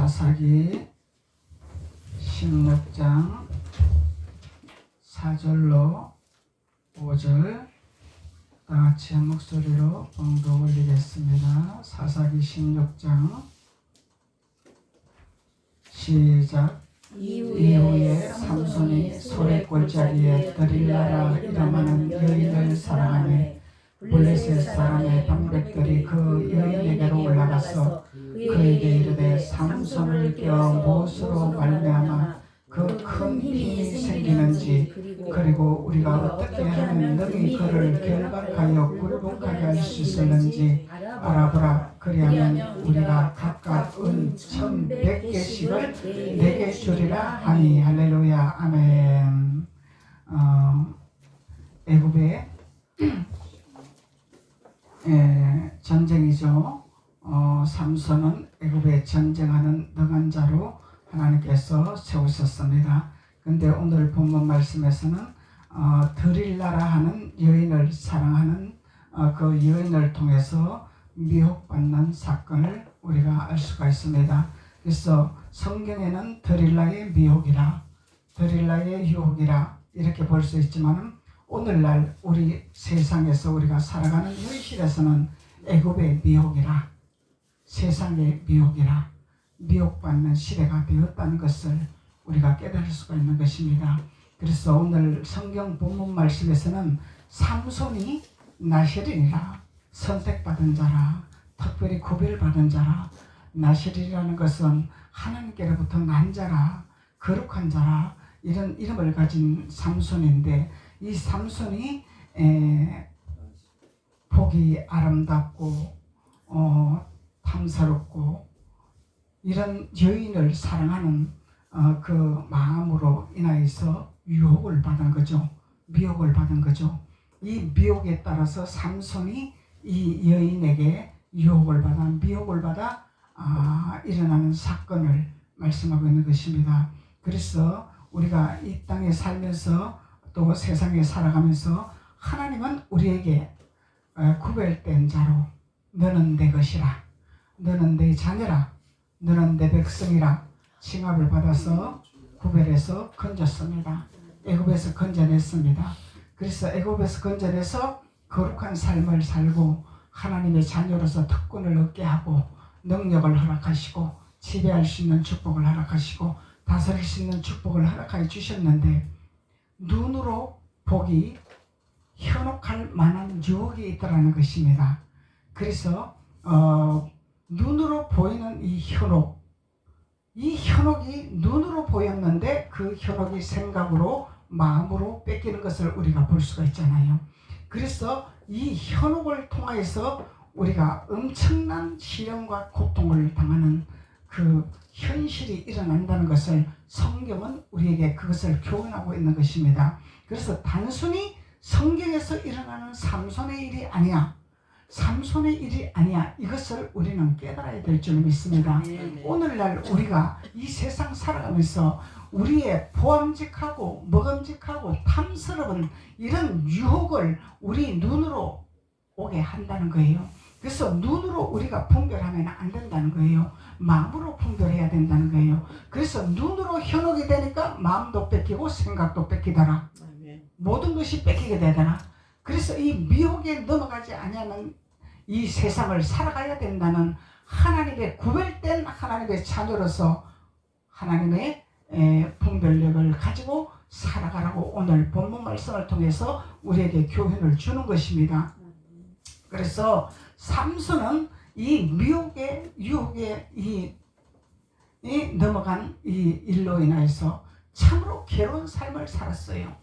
사사기 16장 4절로 5절 다같이 한 목소리로 봉독 올리겠습니다. 사사기 16장 시작. 이후에 삼손이 소래 골짜기에 드릴라라 이름하는 여인을 사랑하며 블레셋 사람의 방백들이 그 여인에게로 올라가서 그에게 이르되 삼손을 껴 무엇으로 말미암아 그 큰 힘이 생기는지 그리고 우리가 어떻게 하면 능히 그를 결박하여 굴복하게 할 수 있을는지 알아보라. 그리하면 우리가 각각 은 1100개씩을 내게 주리라 하니. 할렐루야. 아멘. 애굽의 전쟁이죠. 삼손은 애굽에 전쟁하는 능한 자로 하나님께서 세우셨습니다. 근데 오늘 본문 말씀에서는 드릴라라 하는 여인을 사랑하는 그 여인을 통해서 미혹받는 사건을 우리가 알 수가 있습니다. 그래서 성경에는 드릴라의 미혹이라, 드릴라의 유혹이라 이렇게 볼 수 있지만 오늘날 우리 세상에서 우리가 살아가는 현실에서는 애굽의 미혹이라, 세상의 미혹이라, 미혹받는 시대가 되었다는 것을 우리가 깨달을 수가 있는 것입니다. 그래서 오늘 성경 본문 말씀에서는 삼손이 나실인이라, 선택받은 자라, 특별히 구별받은 자라, 나실이라는 것은 하나님께로부터 난 자라, 거룩한 자라, 이런 이름을 가진 삼손인데, 이 삼손이 보기 아름답고 탐스럽고 이런 여인을 사랑하는 그 마음으로 인하여서 유혹을 받은 거죠. 미혹을 받은 거죠. 이 미혹에 따라서 삼손이 이 여인에게 유혹을 받아, 미혹을 받아 일어나는 사건을 말씀하고 있는 것입니다. 그래서 우리가 이 땅에 살면서 또 세상에 살아가면서 하나님은 우리에게 구별된 자로 너는 내 것이라, 너는 내 자녀라, 너는 내 백성이라 칭함을 받아서 구별해서 건졌습니다. 애굽에서 건져냈습니다. 그래서 애굽에서 건져내서 거룩한 삶을 살고 하나님의 자녀로서 특권을 얻게 하고 능력을 허락하시고 지배할 수 있는 축복을 허락하시고 다스릴 수 있는 축복을 허락하여 주셨는데, 눈으로 보기 현혹할 만한 유혹이 있다는 것입니다. 그래서 눈으로 보이는 이 현혹이 눈으로 보였는데 그 현혹이 생각으로, 마음으로 뺏기는 것을 우리가 볼 수가 있잖아요. 그래서 이 현혹을 통해서 우리가 엄청난 시련과 고통을 당하는 그 현실이 일어난다는 것을 성경은 우리에게 그것을 교훈하고 있는 것입니다. 그래서 단순히 성경에서 일어나는 삼손의 일이 아니야, 삼손의 일이 아니야, 이것을 우리는 깨달아야 될 줄 믿습니다. 오늘날 우리가 이 세상 살아가면서 우리의 보암직하고 먹음직하고 탐스러운 이런 유혹을 우리 눈으로 오게 한다는 거예요. 그래서 눈으로 우리가 분별하면 안 된다는 거예요. 마음으로 분별해야 된다는 거예요. 그래서 눈으로 현혹이 되니까 마음도 뺏기고 생각도 뺏기더라. 모든 것이 뺏기게 되더라. 그래서 이 미혹에 넘어가지 아니하는 이 세상을 살아가야 된다는 하나님의 구별된 하나님의 자녀로서 하나님의 분별력을 가지고 살아가라고 오늘 본문 말씀을 통해서 우리에게 교훈을 주는 것입니다. 그래서 삼손은 이 미혹의 유혹에 넘어간 이 일로 인해서 참으로 괴로운 삶을 살았어요.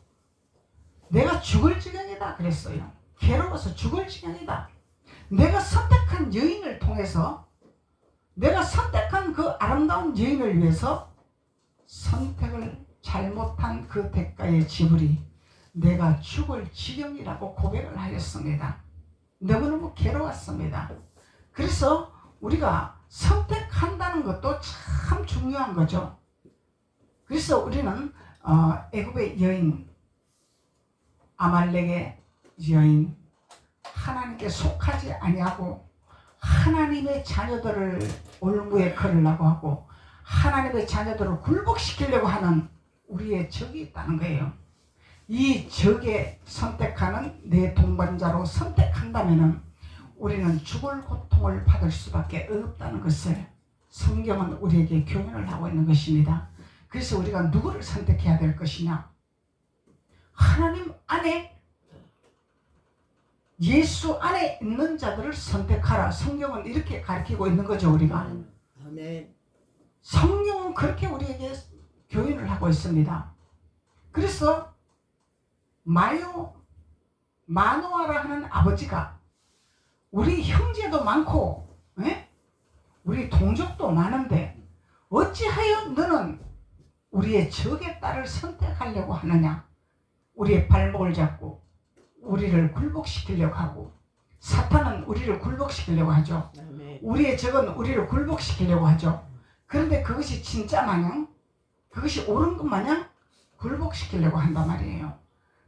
내가 죽을 지경이다 그랬어요. 괴로워서 죽을 지경이다. 내가 선택한 여인을 통해서, 내가 선택한 그 아름다운 여인을 위해서 선택을 잘못한 그 대가의 지불이 내가 죽을 지경이라고 고백을 하였습니다. 너무너무 괴로웠습니다. 그래서 우리가 선택한다는 것도 참 중요한 거죠. 그래서 우리는 애굽의 여인, 아말렉의 여인, 하나님께 속하지 아니하고 하나님의 자녀들을 올무에 걸으려고 하고 하나님의 자녀들을 굴복시키려고 하는 우리의 적이 있다는 거예요. 이 적에 선택하는 내 동반자로 선택한다면 우리는 죽을 고통을 받을 수밖에 없다는 것을 성경은 우리에게 교훈을 하고 있는 것입니다. 그래서 우리가 누구를 선택해야 될 것이냐? 하나님 안에, 예수 안에 있는 자들을 선택하라. 성경은 이렇게 가르치고 있는 거죠. 우리가 아멘. 성경은 그렇게 우리에게 교훈을 하고 있습니다. 그래서 마노아라 하는 아버지가 우리 형제도 많고 우리 동족도 많은데 어찌하여 너는 우리의 적의 딸을 선택하려고 하느냐? 우리의 발목을 잡고 우리를 굴복시키려고 하고, 사탄은 우리를 굴복시키려고 하죠. 우리의 적은 우리를 굴복시키려고 하죠. 그런데 그것이 진짜 마냥, 그것이 옳은 것 마냥 굴복시키려고 한단 말이에요.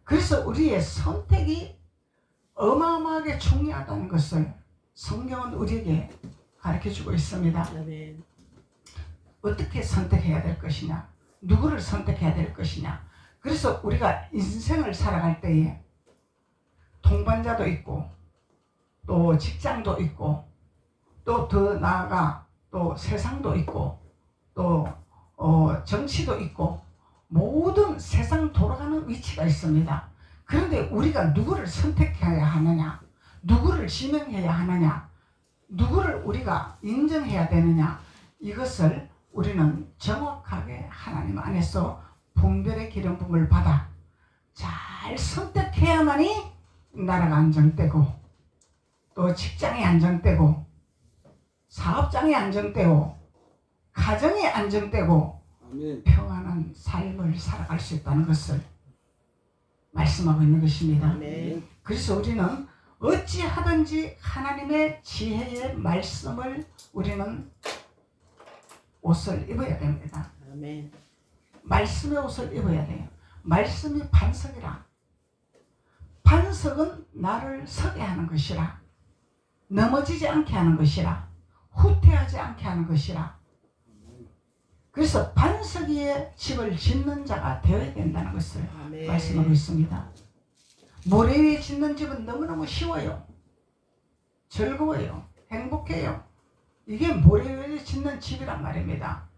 그래서 우리의 선택이 어마어마하게 중요하다는 것을 성경은 우리에게 가르쳐주고 있습니다. 아멘. 어떻게 선택해야 될 것이냐, 누구를 선택해야 될 것이냐. 그래서 우리가 인생을 살아갈 때에 동반자도 있고 또 직장도 있고 또 더 나아가 또 세상도 있고 또 정치도 있고 모든 세상 돌아가는 위치가 있습니다. 그런데 우리가 누구를 선택해야 하느냐, 누구를 지명해야 하느냐, 누구를 우리가 인정해야 되느냐, 이것을 우리는 정확하게 하나님 안에서 분별의 기름 부음을 받아 잘 선택해야만이 나라가 안정되고 또 직장이 안정되고 사업장이 안정되고 가정이 안정되고 아멘. 평안한 삶을 살아갈 수 있다는 것을 말씀하고 있는 것입니다. 아멘. 그래서 우리는 어찌하든지 하나님의 지혜의 말씀을 우리는 옷을 입어야 됩니다. 아멘. 말씀의 옷을 입어야 돼요. 말씀이 반석이라. 반석은 나를 서게 하는 것이라. 넘어지지 않게 하는 것이라. 후퇴하지 않게 하는 것이라. 그래서 반석 위에 집을 짓는 자가 되어야 된다는 것을 아멘. 말씀하고 있습니다. 모래 위에 짓는 집은 너무너무 쉬워요. 즐거워요. 행복해요. 이게 모래 위에 짓는 집이란 말입니다.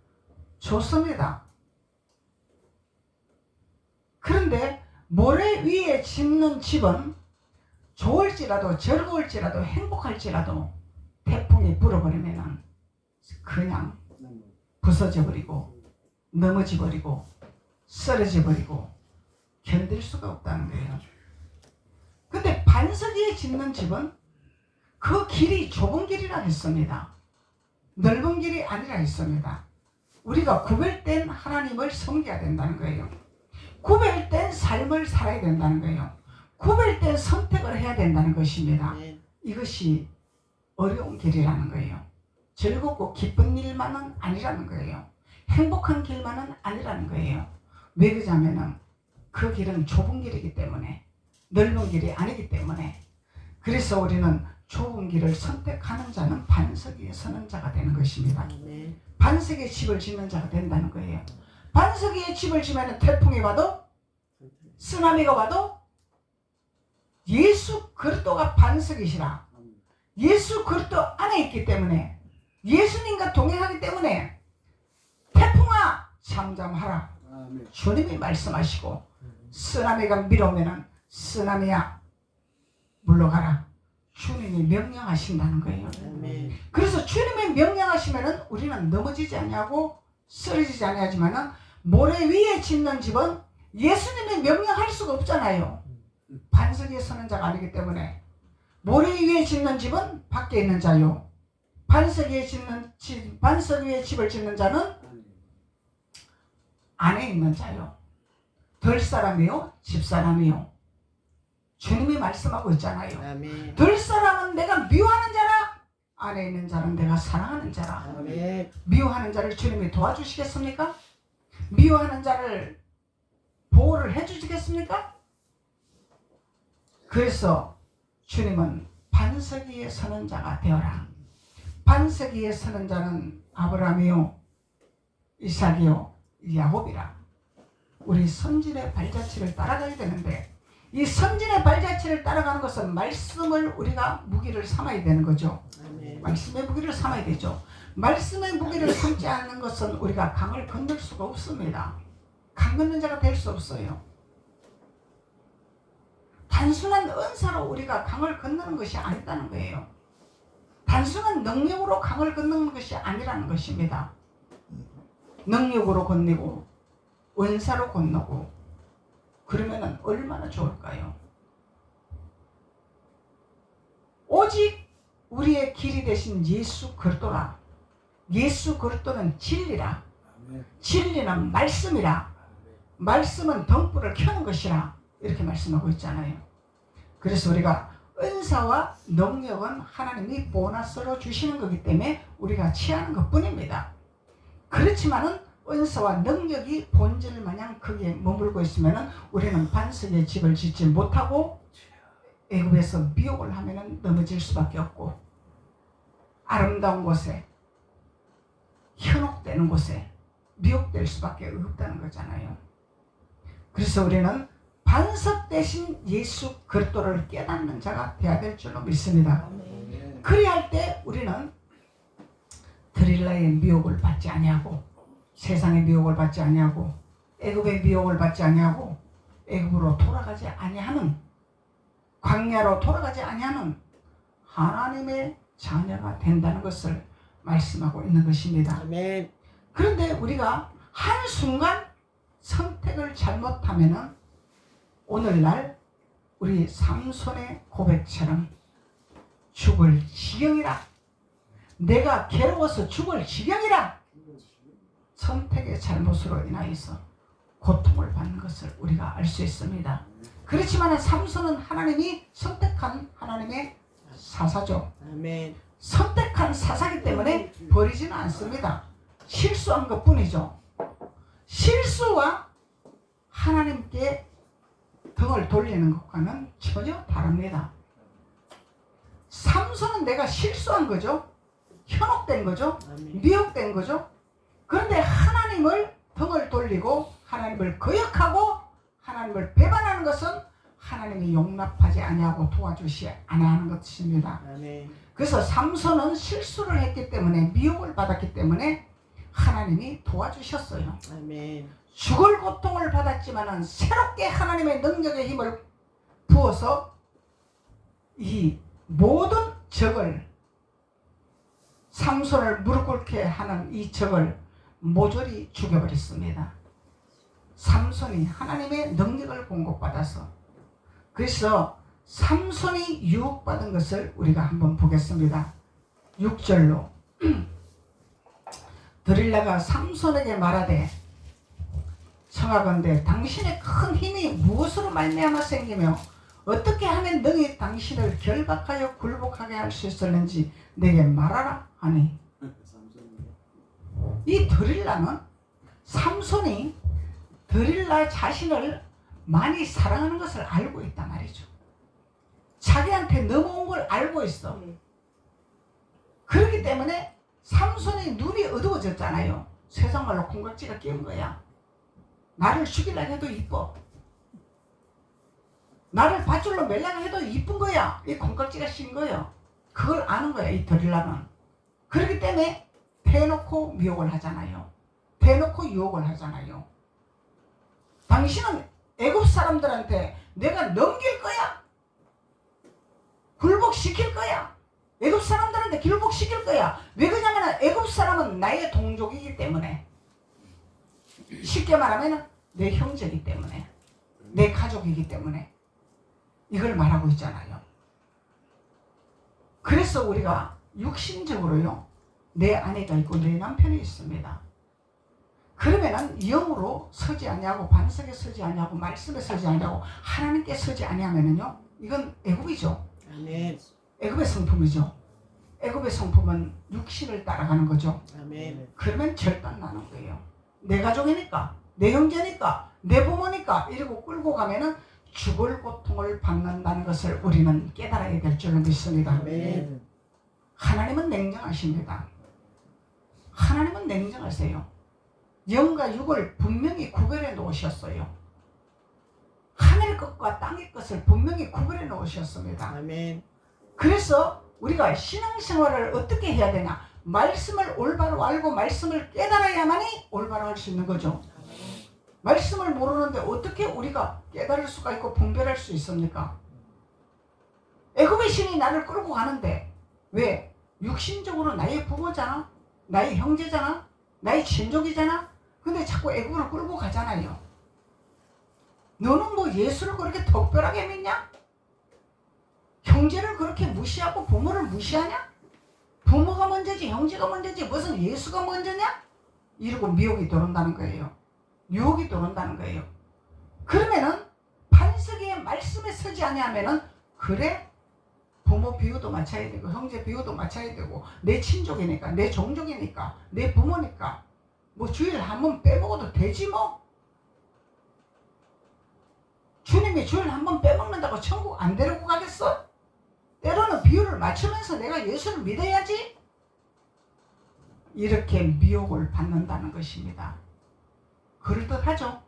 좋습니다. 그런데 모래 위에 짓는 집은 좋을지라도 즐거울지라도 행복할지라도 태풍이 불어버리면 그냥 부서져 버리고 넘어져 버리고 쓰러져 버리고 견딜 수가 없다는 거예요. 근데 반석 위에 짓는 집은 그 길이 좁은 길이라 했습니다. 넓은 길이 아니라 했습니다. 우리가 구별된 하나님을 섬겨야 된다는 거예요. 구별된 삶을 살아야 된다는 거예요. 구별된 선택을 해야 된다는 것입니다. 아멘. 이것이 어려운 길이라는 거예요. 즐겁고 기쁜 일만은 아니라는 거예요. 행복한 길만은 아니라는 거예요. 왜 그러냐면은 그 길은 좁은 길이기 때문에, 넓은 길이 아니기 때문에. 그래서 우리는 좁은 길을 선택하는 자는 반석 위에 서는 자가 되는 것입니다. 아멘. 반석에 집을 짓는 자가 된다는 거예요. 반석 위에 집을 지면 태풍이 와도 쓰나미가 와도 예수 그리스도가 반석이시라. 예수 그리스도 안에 있기 때문에, 예수님과 동행하기 때문에 태풍아 잠잠하라. 아멘. 주님이 말씀하시고, 쓰나미가 밀어오면은 쓰나미야 물러가라. 주님이 명령하신다는 거예요. 아멘. 그래서 주님이 명령하시면은 우리는 넘어지지 않냐고 쓰러지지 않냐지만은 모래 위에 짓는 집은 예수님이 명령할 수가 없잖아요. 반석 위에 서는 자가 아니기 때문에. 모래 위에 짓는 집은 밖에 있는 자요. 반석 위에 집을 짓는 자는 안에 있는 자요. 들 사람이요, 집 사람이요. 주님이 말씀하고 있잖아요. 아멘. 들 사람은 내가 미워하는 자라, 안에 있는 자는 내가 사랑하는 자라. 아멘. 미워하는 자를 주님이 도와주시겠습니까? 미워하는 자를 보호를 해주시겠습니까? 그래서 주님은 반석 위에 서는 자가 되어라. 반석 위에 서는 자는 아브라함이요, 이삭이요 야곱이라. 우리 선진의 발자취를 따라가야 되는데 이 선진의 발자취를 따라가는 것은 말씀을 우리가 무기를 삼아야 되는 거죠. 말씀의 무기를 삼아야 되죠. 말씀의 무기를 삼지 않는 것은 우리가 강을 건널 수가 없습니다. 강 건넌 자가 될 수 없어요. 단순한 은사로 우리가 강을 건너는 것이 아니다는 거예요. 단순한 능력으로 강을 건너는 것이 아니라는 것입니다. 능력으로 건너고 은사로 건너고 그러면 얼마나 좋을까요? 오직 우리의 길이 되신 예수 그리스도라. 예수 그리스도는 진리라. 진리는 말씀이라. 말씀은 등불을 켜는 것이라. 이렇게 말씀하고 있잖아요. 그래서 우리가 은사와 능력은 하나님이 보너스로 주시는 거기 때문에 우리가 취하는 것뿐입니다. 그렇지만은 은사와 능력이 본질 마냥 거기에 머물고 있으면 우리는 반석의 집을 짓지 못하고 애굽에서 미혹을 하면 넘어질 수밖에 없고 아름다운 곳에 현혹되는 곳에 미혹될 수밖에 없다는 거잖아요. 그래서 우리는 반석 대신 예수 그리스도를 깨닫는 자가 되어야 될 줄로 믿습니다. 그리할 때 우리는 드릴라의 미혹을 받지 아니하고 세상의 미혹을 받지 아니하고 애굽의 미혹을 받지 아니하고 애굽으로 돌아가지 아니하는 광야로 돌아가지 아니하는 하나님의 자녀가 된다는 것을 말씀하고 있는 것입니다. 아멘. 그런데 우리가 한순간 선택을 잘못하면은 오늘날 우리 삼손의 고백처럼 죽을 지경이라. 내가 괴로워서 죽을 지경이라. 선택의 잘못으로 인하여서 고통을 받는 것을 우리가 알 수 있습니다. 그렇지만 삼손은 하나님이 선택한 하나님의 사사죠. 아멘. 선택한 사사기 때문에 버리지는 않습니다. 실수한 것뿐이죠. 실수와 하나님께 등을 돌리는 것과는 전혀 다릅니다. 삼손은 내가 실수한 거죠. 현혹된 거죠. 미혹된 거죠. 그런데 하나님을 등을 돌리고 하나님을 거역하고 하나님을 배반하는 것은 하나님이 용납하지 아니하고 도와주시 아니하는 것입니다. 그래서 삼손은 실수를 했기 때문에 미혹을 받았기 때문에 하나님이 도와주셨어요. 아멘. 죽을 고통을 받았지만은 새롭게 하나님의 능력의 힘을 부어서 이 모든 적을 삼손을 무릎 꿇게 하는 이 적을 모조리 죽여버렸습니다. 삼손이 하나님의 능력을 공급받아서 그래서 삼손이 유혹받은 것을 우리가 한번 보겠습니다. 6절로 드릴라가 삼손에게 말하되 청하건대 당신의 큰 힘이 무엇으로 말미암아 생기며 어떻게 하면 능히 당신을 결박하여 굴복하게 할 수 있었는지 내게 말하라 하니 이 드릴라는 삼손이 드릴라 자신을 많이 사랑하는 것을 알고 있단 말이죠. 자기한테 넘어온 걸 알고 있어. 그렇기 때문에 삼손의 눈이 어두워졌잖아요. 세상 말로 콩깍지가 끼운 거야. 나를 죽이려고 해도 이뻐. 나를 밧줄로 매려고 해도 이쁜 거야. 이 콩깍지가 씌인 거예요. 그걸 아는 거야, 이 드릴라는. 그렇기 때문에 대놓고 미혹을 하잖아요. 대놓고 유혹을 하잖아요. 당신은 애굽 사람들한테 내가 넘길 거야. 굴복시킬 거야. 애굽 사람들한테 굴복시킬 거야. 왜 그러냐면 애굽 사람은 나의 동족이기 때문에. 쉽게 말하면 내 형제이기 때문에. 내 가족이기 때문에. 이걸 말하고 있잖아요. 그래서 우리가 육신적으로요. 내 아내가 있고 내 남편이 있습니다. 그러면은 영으로 서지 아니하고 반석에 서지 아니하고 말씀에 서지 아니하고 하나님께 서지 아니하면은요. 이건 애굽이죠. 아멘. 애굽의 성품이죠. 애굽의 성품은 육신을 따라가는 거죠. 아멘. 그러면 절단 나는 거예요. 내 가족이니까, 내 형제니까, 내 부모니까 이러고 끌고 가면은 죽을 고통을 받는다는 것을 우리는 깨달아야 될 줄로 믿습니다. 아멘. 하나님은 냉정하십니다. 하나님은 냉정하세요. 영과 육을 분명히 구별해 놓으셨어요. 하늘 것과 땅의 것을 분명히 구별해 놓으셨습니다. 아멘. 그래서 우리가 신앙생활을 어떻게 해야 되냐? 말씀을 올바로 알고 말씀을 깨달아야만이 올바로 할 수 있는 거죠. 말씀을 모르는데 어떻게 우리가 깨달을 수가 있고 분별할 수 있습니까? 애굽의 신이 나를 끌고 가는데 왜? 육신적으로 나의 부모잖아, 나의 형제잖아, 나의 친족이잖아. 근데 자꾸 애굽으로 끌고 가잖아요. 너는 뭐 예수를 그렇게 특별하게 믿냐? 형제를 그렇게 무시하고 부모를 무시하냐? 부모가 먼저지 형제가 먼저지 무슨 예수가 먼저냐? 이러고 미혹이 들어온다는 거예요. 유혹이 들어온다는 거예요. 그러면은 반석의 말씀에 서지 아니하면은 그래? 부모 비유도 맞춰야 되고 형제 비유도 맞춰야 되고 내 친족이니까 내 종족이니까 내 부모니까 뭐 주일 한 번 빼먹어도 되지 뭐. 주님이 주일 한 번 빼먹는다고 천국 안 데리고 가겠어? 때로는 비유를 맞추면서 내가 예수를 믿어야지. 이렇게 미혹을 받는다는 것입니다. 그럴듯하죠?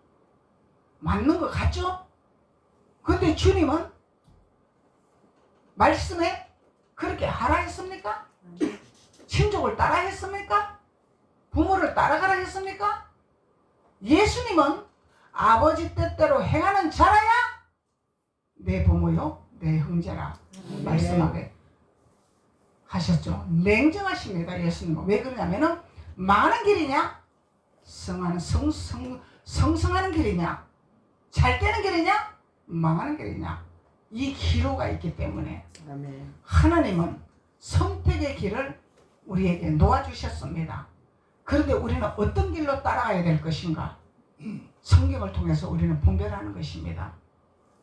맞는 것 같죠? 근데 주님은 말씀에 그렇게 하라 했습니까? 친족을 따라 했습니까? 부모를 따라가라 했습니까? 예수님은 아버지 뜻대로 행하는 자라야 내 부모요 내 형제라 말씀하게 하셨죠. 냉정하십니다. 예수님은. 왜 그러냐면은 많은 길이냐 성성하는 길이냐 잘 되는 길이냐 망하는 길이냐 이 기로가 있기 때문에 아멘. 하나님은 선택의 길을 우리에게 놓아주셨습니다. 그런데 우리는 어떤 길로 따라가야 될 것인가? 성경을 통해서 우리는 분별하는 것입니다.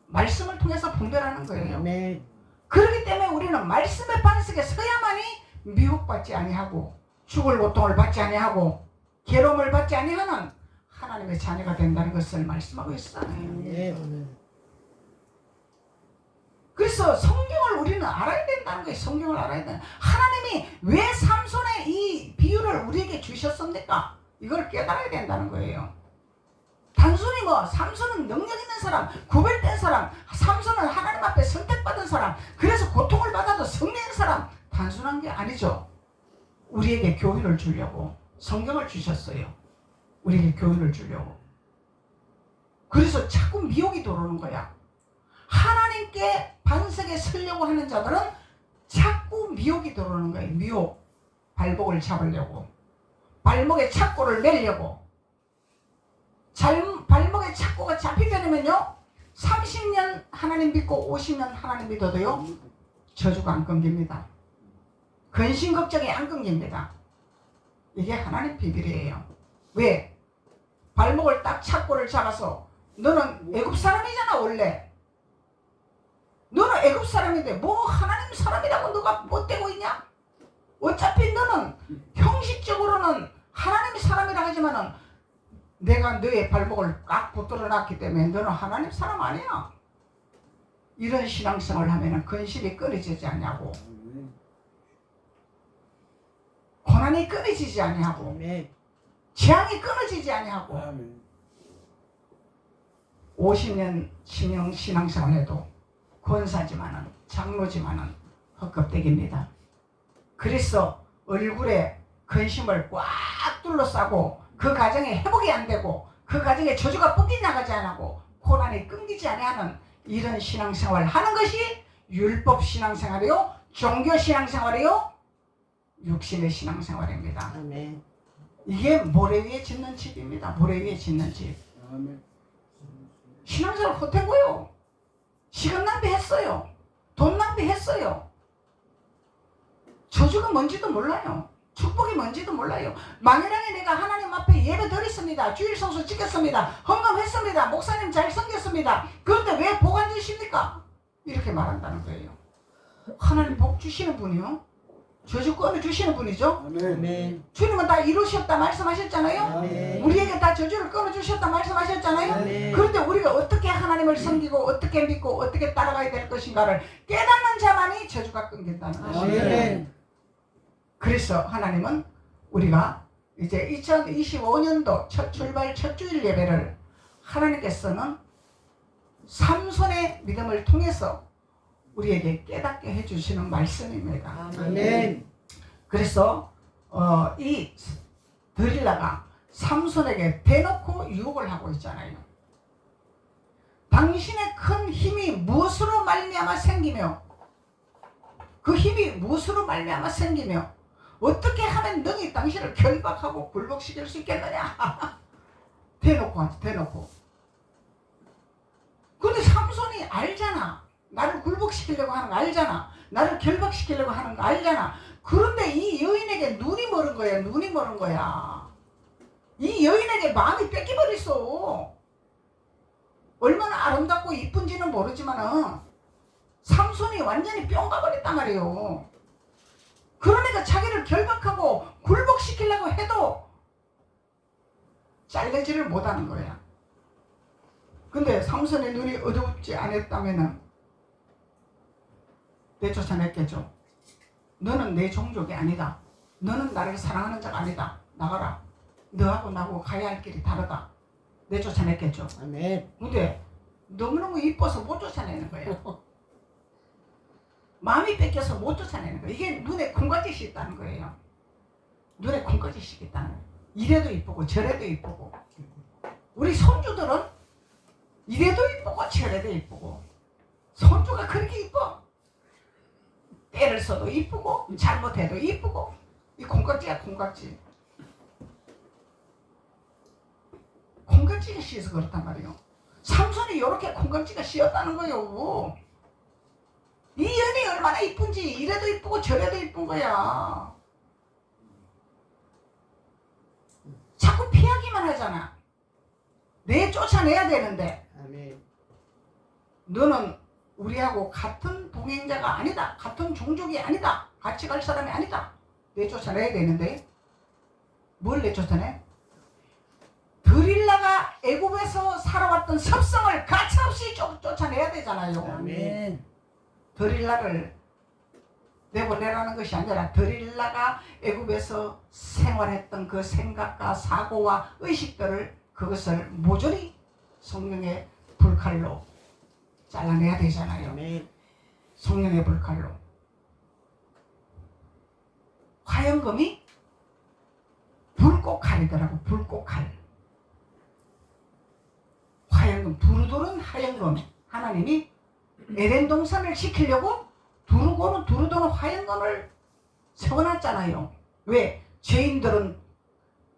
말씀을 통해서 분별하는 거예요. 아멘. 그렇기 때문에 우리는 말씀의 반석에 서야만이 미혹받지 아니하고 죽을 고통을 받지 아니하고 괴로움을 받지 아니하는 하나님의 자녀가 된다는 것을 말씀하고 있어요. 아멘. 그래서 성경을 우리는 알아야 된다는 거예요. 성경을 알아야 된다. 하나님이 왜 삼손의 이 비유를 우리에게 주셨습니까? 이걸 깨달아야 된다는 거예요. 단순히 뭐 삼손은 능력 있는 사람, 구별된 사람, 삼손은 하나님 앞에 선택받은 사람, 그래서 고통을 받아도 승리한 사람, 단순한 게 아니죠. 우리에게 교훈을 주려고 성경을 주셨어요. 우리에게 교훈을 주려고. 그래서 자꾸 미혹이 들어오는 거야. 하나님께 반석에 서려고 하는 자들은 자꾸 미혹이 들어오는 거예요. 미혹. 발목을 잡으려고. 발목에 착고를 매려고. 발목에 착고가 잡히려면요 30년 하나님 믿고 50년 하나님 믿어도요 저주가 안 끊깁니다. 근심 걱정이 안 끊깁니다. 이게 하나님 비밀이에요. 왜? 발목을 딱 착고를 잡아서 너는 애굽 사람이잖아. 원래 너는 애굽 사람인데 뭐 하나님 사람이라고 너가 못되고 있냐? 어차피 너는 형식적으로는 하나님 사람이라 하지만은 내가 너의 발목을 꽉 붙들어 놨기 때문에 너는 하나님 사람 아니야. 이런 신앙생활을 하면 근심이 끊어지지 않냐고. 고난이 끊어지지 않냐고. 재앙이 끊어지지 않냐고. 50년 신앙생활 해도 권사지만은 장로지만은 헛껍데기입니다. 그래서 얼굴에 근심을 꽉 둘러싸고 그 가정에 회복이 안 되고 그 가정에 저주가 뿌리 나가지 않고 고난이 끊기지 않는 이런 신앙생활을 하는 것이 율법 신앙생활이요 종교 신앙생활이요 육신의 신앙생활입니다. 아멘. 이게 모래 위에 짓는 집입니다. 모래 위에 짓는 집. 아멘. 신앙생활 헛되고요. 시간 낭비했어요. 돈 낭비했어요. 저주가 뭔지도 몰라요. 축복이 뭔지도 몰라요. 만일에 내가 하나님 앞에 예배 드렸습니다. 주일 성수 지켰습니다. 헌금했습니다. 목사님 잘 섬겼습니다. 그런데 왜 복 안 주십니까? 이렇게 말한다는 거예요. 하나님 복 주시는 분이요. 저주 끊어 주시는 분이죠. 아멘. 주님은 다 이루셨다 말씀하셨잖아요. 아멘. 우리에게 다 저주를 끊어 주셨다 말씀하셨잖아요. 아멘. 그런데 우리가 어떻게 하나님을 섬기고 어떻게 믿고 어떻게 따라가야 될 것인가를 깨닫는 자만이 저주가 끊긴다는 것입니다. 아멘. 그래서 하나님은 우리가 이제 2025년도 첫 출발 첫 주일 예배를 하나님께서는 삼손의 믿음을 통해서 우리에게 깨닫게 해주시는 말씀입니다. 아멘. 그래서 이 드릴라가 삼손에게 대놓고 유혹을 하고 있잖아요. 당신의 큰 힘이 무엇으로 말미암아 생기며 그 힘이 무엇으로 말미암아 생기며 어떻게 하면 능히 당신을 결박하고 굴복시킬 수 있겠느냐. 대놓고 하지, 대놓고. 근데 삼손이 알잖아. 나를 굴복시키려고 하는 거 알잖아. 나를 결박시키려고 하는 거 알잖아. 그런데 이 여인에게 눈이 멀은 거야. 눈이 멀은 거야. 이 여인에게 마음이 뺏겨버렸어. 얼마나 아름답고 이쁜지는 모르지만은 삼손이 완전히 뿅 가버렸단 말이에요. 그러니까 자기를 결박하고 굴복시키려고 해도 잘리지를 못하는 거야. 근데 삼손의 눈이 어둡지 않았다면은 내쫓아냈겠죠. 너는 내 종족이 아니다. 너는 나를 사랑하는 자가 아니다. 나가라. 너하고 나하고 가야 할 길이 다르다. 내쫓아냈겠죠. 아멘. 근데 너무너무 이뻐서 못 쫓아내는 거예요. 마음이 뺏겨서 못 쫓아내는 거예요. 이게 눈에 콩깍짓이 있다는 거예요. 눈에 콩깍짓이 있다는 거예요. 이래도 이쁘고 저래도 이쁘고. 우리 손주들은 이래도 이쁘고 저래도 이쁘고. 손주가 그렇게 이뻐. 때를 써도 이쁘고 잘못해도 이쁘고. 이 콩깍지야 콩깍지. 콩깍지가 씌어서 그렇단 말이에요. 삼손이 이렇게 콩깍지가 씌었다는 거예요. 이 연이 얼마나 이쁜지 이래도 이쁘고 저래도 이쁜 거야. 자꾸 피하기만 하잖아. 내 쫓아내야 되는데. 아멘. 너는 우리하고 같은 동행자가 아니다. 같은 종족이 아니다. 같이 갈 사람이 아니다. 내 쫓아내야 되는데 뭘 내쫓아내? 드릴라가 애굽에서 살아왔던 섭성을 가차없이 쫓아내야 되잖아요. 아멘. 드릴라를 내보내라는 것이 아니라 드릴라가 애굽에서 생활했던 그 생각과 사고와 의식들을 그것을 모조리 성령의 불칼로 잘라내야 되잖아요. 아멘. 성령의 불칼로. 화영금이 불꽃칼이더라고. 불꽃칼. 화영금. 두루두른 화영금. 하나님이 에덴 동산을 지키려고 두루도는 화영금을 세워놨잖아요. 왜? 죄인들은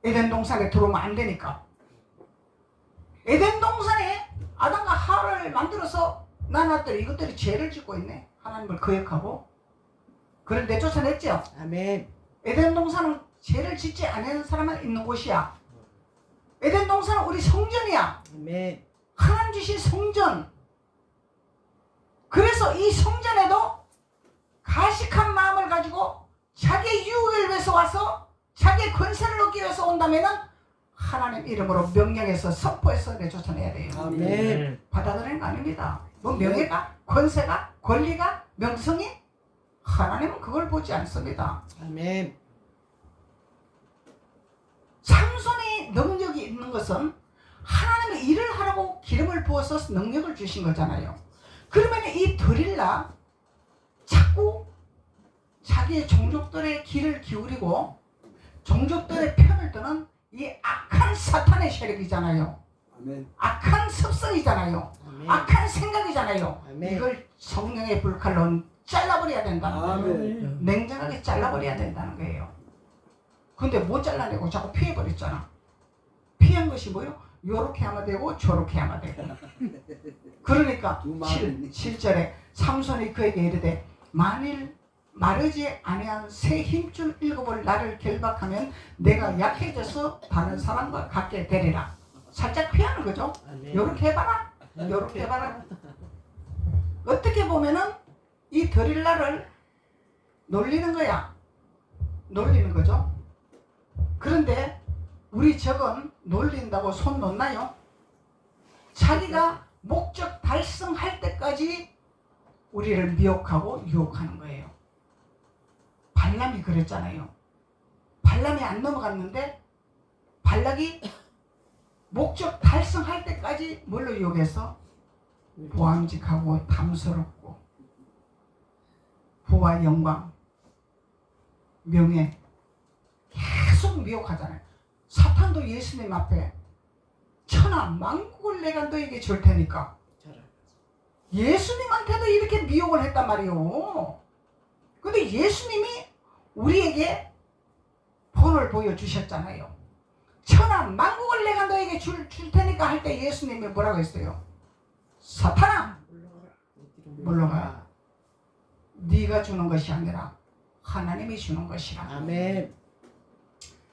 에덴 동산에 들어오면 안 되니까. 에덴 동산에 아담과 하와를 만들어서 나눴더니 이것들이 죄를 짓고 있네. 하나님을 거역하고. 그걸 내쫓아냈죠. 아멘. 에덴 동산은 죄를 짓지 않는 사람만 있는 곳이야. 에덴 동산은 우리 성전이야. 아멘. 하나님 주신 성전. 그래서 이 성전에도 가식한 마음을 가지고 자기의 유익을 위해서 와서 자기의 권세를 얻기 위해서 온다면은 하나님 이름으로 명령해서 선포해서 내쫓아내야 돼요. 아멘. 받아들이는 거 아닙니다. 뭐 명예가, 권세가, 권리가, 명성이 하나님은 그걸 보지 않습니다. 아멘. 삼손이 능력이 있는 것은 하나님의 일을 하라고 기름을 부어서 능력을 주신 거잖아요. 그러면 이 드릴라 자꾸 자기의 종족들의 귀를 기울이고 종족들의 편을 드는 이 악한 사탄의 세력이잖아요. 아멘. 악한 습성이잖아요. 아멘. 악한 생각이잖아요. 아멘. 이걸 성령의 불칼로 잘라버려야 된다는 거예요. 아멘. 냉정하게 잘라버려야 된다는 거예요. 근데 못 잘라내고 자꾸 피해버렸잖아. 피한 것이 뭐요? 요렇게 하면 되고 저렇게 하면 되고. 그러니까 두 마음이 7절에 삼손이 그에게 이르되 만일 마르지 아니한 새 힘줄 7을 나를 결박하면 내가 약해져서 다른 사람과 같게 되리라. 살짝 피하는 거죠. 아멘. 요렇게 해봐라. 요렇게 해봐라. 어떻게 보면은 이 드릴라를 놀리는 거야. 놀리는 거죠. 그런데 우리 적은 놀린다고 손 놓나요? 자기가 목적 달성할 때까지 우리를 미혹하고 유혹하는 거예요. 발람이 그랬잖아요. 발람이 안 넘어갔는데 발락이 목적 달성할 때까지 뭘로 유혹해서 보암직하고 탐스럽고 부와 영광, 명예 계속 미혹하잖아요. 사탄도 예수님 앞에 천하 만국을 내가 너에게 줄 테니까 예수님한테도 이렇게 미혹을 했단 말이에요. 근데 예수님이 우리에게 본을 보여주셨잖아요. 천하 만국을 내가 너에게 줄 테니까 할 때 예수님이 뭐라고 했어요? 사탄아 물러가. 네가 주는 것이 아니라 하나님이 주는 것이라. 아멘.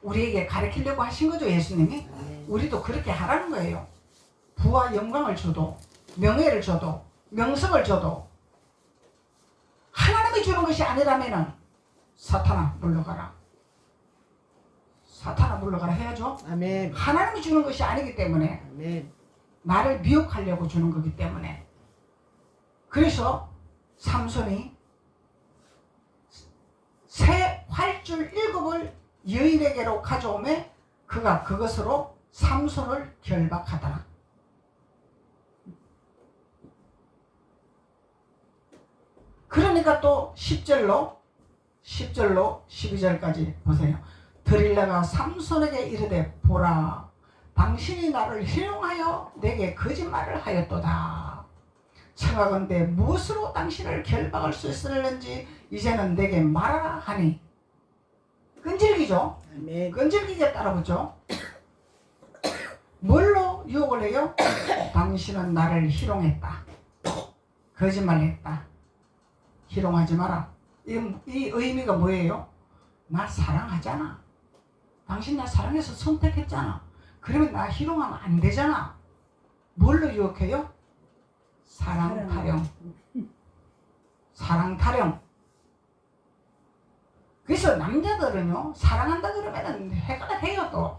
우리에게 가르치려고 하신 거죠, 예수님이. 아멘. 우리도 그렇게 하라는 거예요. 부와 영광을 줘도, 명예를 줘도, 명성을 줘도 하나님이 주는 것이 아니라면은 사탄아 물러가라. 사탄아 물러가라 해야죠. 아멘. 하나님이 주는 것이 아니기 때문에, 아멘. 나를 미혹하려고 주는 거기 때문에. 그래서 삼손이 새 활줄 7을 여인에게로 가져오매 그가 그것으로 삼손을 결박하더라. 그러니까 또 10절로 12절까지 보세요. 드릴라가 삼손에게 이르되 보라, 당신이 나를 희롱하여 내게 거짓말을 하였도다. 청하건대 무엇으로 당신을 결박할 수 있을는지 이제는 내게 말하라 하니. 끈질기죠. 아멘. 끈질기게 따라붙죠. 뭘로 유혹을 해요? 당신은 나를 희롱했다, 거짓말했다. 희롱하지 마라. 이 의미가 뭐예요? 나 사랑하잖아. 당신 나 사랑해서 선택했잖아. 그러면 나 희롱하면 안 되잖아. 뭘로 유혹해요? 사랑 타령. 사랑 타령. 그래서 남자들은요, 사랑한다 그러면은 해가 해요. 또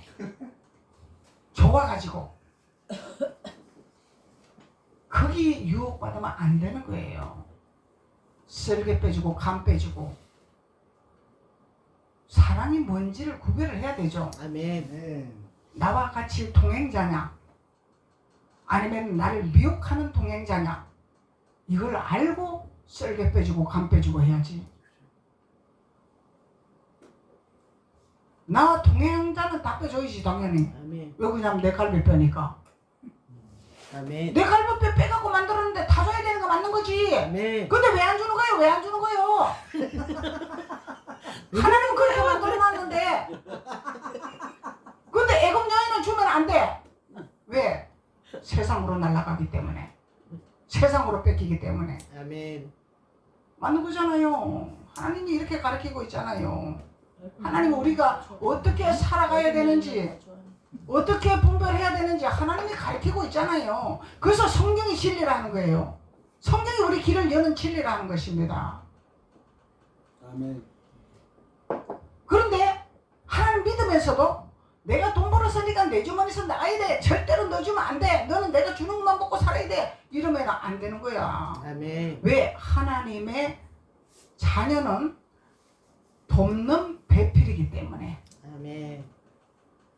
좋아가지고 거기 유혹받으면 안 되는 거예요. 쓸개 빼주고 간 빼주고. 사랑이 뭔지를 구별을 해야 되죠. 아멘. 나와 같이 동행자냐 아니면 나를 미혹하는 동행자냐, 이걸 알고 쓸개 빼주고 간 빼주고 해야지. 나와 동행자는 다 빼줘야지 당연히. 아멘. 왜 그냥 내 갈비 빼니까. 아멘. 내 갈비뼈 빼갖고 만들었는데 다 줘야 되는 거 맞는 거지. 아멘. 근데 왜 안 주는 거예요? 왜 안 주는 거예요? 하나님은 그렇게 만들어놨는데. 근데 애굽 여인은 주면 안 돼. 왜? 세상으로 날아가기 때문에. 세상으로 뺏기기 때문에. 아멘. 맞는 거잖아요. 하나님이 이렇게 가르치고 있잖아요. 하나님은 우리가 어떻게 살아가야 되는지, 어떻게 분별해야 되는지 하나님이 가르치고 있잖아요. 그래서 성경이 진리라는 거예요. 성경이 우리 길을 여는 진리라는 것입니다. 아멘. 그런데 하나님 믿으면서도 내가 돈 벌었으니까 내 주머니에서 나가야 돼, 절대로 너 주면 안 돼, 너는 내가 주는 것만 먹고 살아야 돼, 이러면 안 되는 거야. 아멘. 왜? 하나님의 자녀는 돕는 배필이기 때문에. 아멘.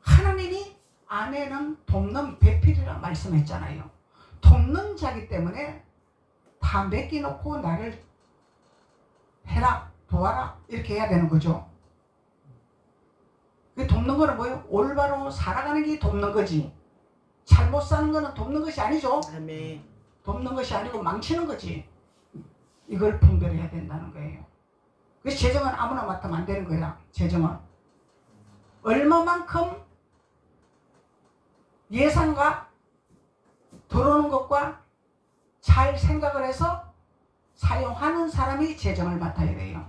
하나님이 아내는 돕는 배필이라 말씀했잖아요. 돕는 자기 때문에 다 맡겨놓고 나를 해라, 도와라, 이렇게 해야 되는 거죠. 그 돕는 거는 뭐예요? 올바로 살아가는 게 돕는 거지. 잘못 사는 거는 돕는 것이 아니죠. 아멘. 돕는 것이 아니고 망치는 거지. 이걸 분별해야 된다는 거예요. 그래서 재정은 아무나 맡으면 안 되는 거야. 재정은 얼마만큼 예산과 들어오는 것과 잘 생각을 해서 사용하는 사람이 재정을 맡아야 돼요.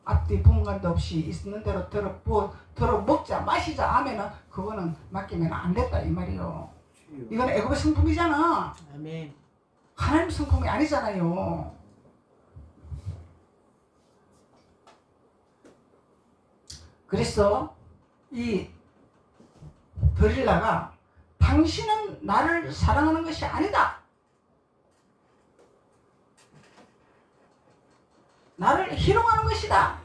앞뒤 분간도 없이 있는 대로 들어 먹자 마시자 하면은 그거는 맡기면 안 됐다 이 말이요. 이건 애굽의 성품이잖아. 아멘. 하나님 성품이 아니잖아요. 그래서 이 드릴라가 당신은 나를 사랑하는 것이 아니다, 나를 희롱하는 것이다,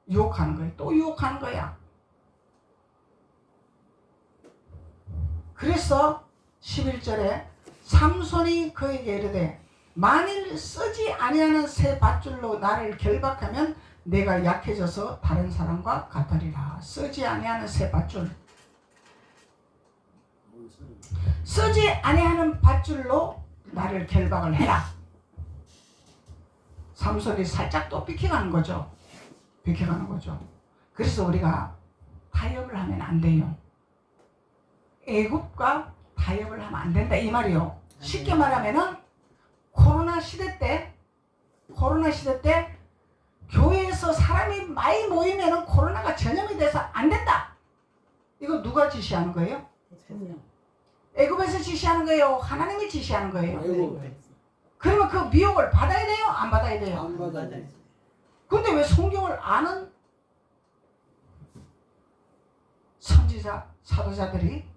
유혹하는 거야. 또 유혹하는 거야. 그래서 11절에 삼손이 그에게 이르되 만일 쓰지 아니하는 새 밧줄로 나를 결박하면 내가 약해져서 다른 사람과 같으리라. 쓰지 아니하는 새 밧줄. 쓰지 아니하는 밧줄로 나를 결박을 해라. 삼손이 살짝 또 비켜가는 거죠. 비켜가는 거죠. 그래서 우리가 타협을 하면 안 돼요. 애굽과 타협을 하면 안 된다 이 말이요. 쉽게 말하면은 코로나 시대 때 교회에서 사람이 많이 모이면은 코로나가 전염이 돼서 안 된다. 이거 누가 지시하는 거예요? 애굽에서 지시하는 거예요? 하나님이 지시하는 거예요? 그러면 그 미혹을 받아야 돼요? 안 받아야 돼요? 안 받아야 돼. 근데 왜 성경을 아는 선지자, 사도자들이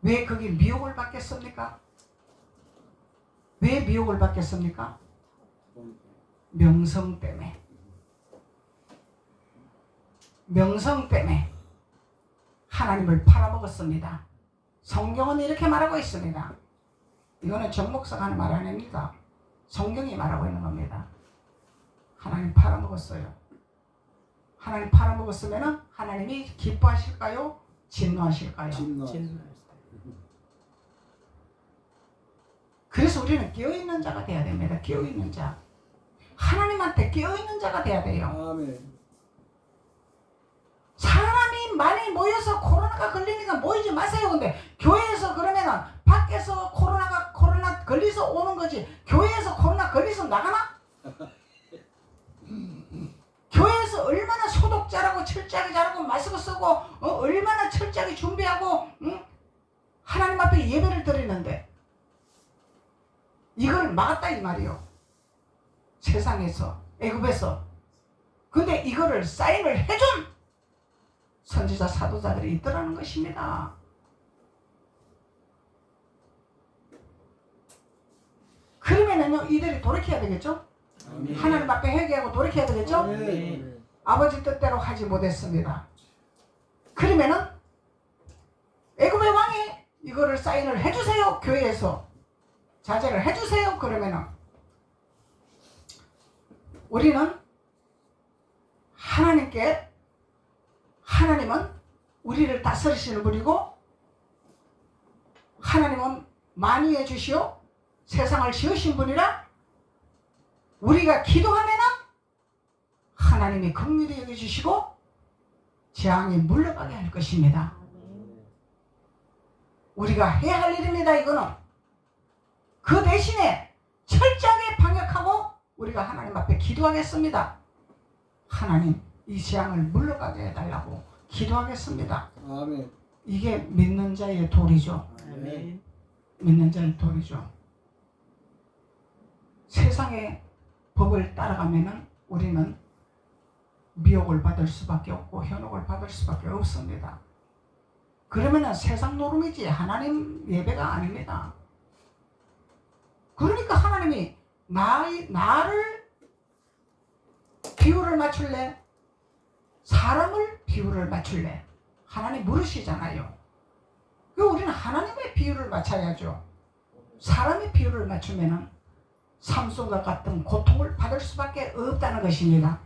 왜 거기 미혹을 받겠습니까? 왜 미혹을 받겠습니까? 명성 때문에. 명성 때문에 하나님을 팔아먹었습니다. 성경은 이렇게 말하고 있습니다. 이거는 정 목사가 하는 말 아닙니다. 성경이 말하고 있는 겁니다. 하나님 팔아먹었어요. 하나님 팔아먹었으면 하나님이 기뻐하실까요? 진노하실까요? 그래서 우리는 깨어있는 자가 돼야 됩니다. 깨어있는 자. 하나님한테 깨어있는 자가 돼야 돼요. 아멘. 사람이 많이 모여서 코로나가 걸리니까 모이지 마세요. 근데 교회에서 그러면은 밖에서 코로나 걸려서 오는 거지. 교회에서 코로나 걸려서 나가나? 교회에서 얼마나 소독 잘하고 철저하게 잘하고 마스크 쓰고 얼마나 철저하게 준비하고 하나님 앞에 예배를 드리는데 이걸 막았다 이 말이요. 세상에서 애굽에서. 근데 이거를 사인을 해준 선지자 사도자들이 있더라는 것입니다. 그러면은요 이들이 돌이켜야 되겠죠? 아멘. 하나님 앞에 회개하고 돌이켜야 되겠죠? 아멘. 아버지 뜻대로 하지 못했습니다. 그러면은 애굽의 왕이 이거를 사인을 해주세요. 교회에서 자제를 해주세요. 그러면은 우리는 하나님은 우리를 다스리시는 분이고 하나님은 만유해 주시오 세상을 지으신 분이라 우리가 기도하면은 하나님이 긍휼히 여겨주시고 재앙이 물러가게 할 것입니다. 우리가 해야 할 일입니다. 이거는 그 대신에 철저하게 방역하고 우리가 하나님 앞에 기도하겠습니다. 하나님 이 재앙을 물러가게 해달라고 기도하겠습니다. 아멘. 이게 믿는 자의 도리죠. 아멘. 믿는 자의 도리죠. 세상의 법을 따라가면은 우리는 미혹을 받을 수밖에 없고 현혹을 받을 수밖에 없습니다. 그러면은 세상 노름이지 하나님 예배가 아닙니다. 그러니까 하나님이 나를 비율을 맞출래? 사람을 비율을 맞출래? 하나님 물으시잖아요. 그럼 우리는 하나님의 비율을 맞춰야죠. 사람의 비율을 맞추면은 삼손과 같은 고통을 받을 수밖에 없다는 것입니다.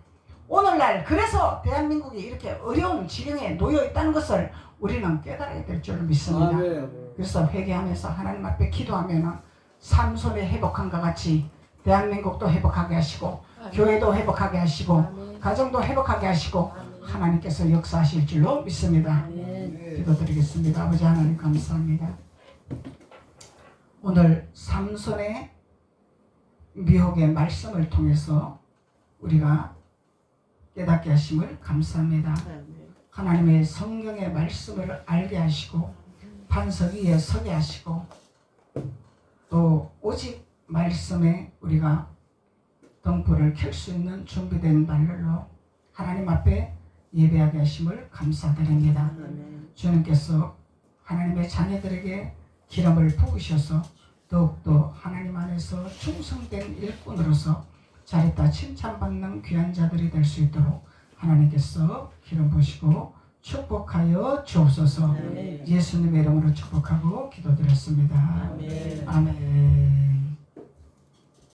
오늘날 그래서 대한민국이 이렇게 어려운 지경에 놓여 있다는 것을 우리는 깨달아야 될 줄 믿습니다. 아멘. 그래서 회개하면서 하나님 앞에 기도하면은 삼손의 회복함과 같이 대한민국도 회복하게 하시고 교회도 회복하게 하시고 가정도 회복하게 하시고 하나님께서 역사하실 줄로 믿습니다. 기도드리겠습니다. 아버지 하나님 감사합니다. 오늘 삼손의 미혹의 말씀을 통해서 우리가 깨닫게 하심을 감사합니다. 하나님의 성경의 말씀을 알게 하시고 반석 위에 서게 하시고 또 오직 말씀에 우리가 등불을 켤 수 있는 준비된 발로 하나님 앞에 예배하게 하심을 감사드립니다. 주님께서 하나님의 자녀들에게 기름을 부으셔서 더욱더 하나님 안에서 충성된 일꾼으로서 잘했다 칭찬받는 귀한 자들이 될 수 있도록 하나님께서 기름 부으시고 축복하여 하여 주옵소서. 아멘. 예수님의 이름으로 축복하고 기도드렸습니다. 아멘. 아멘.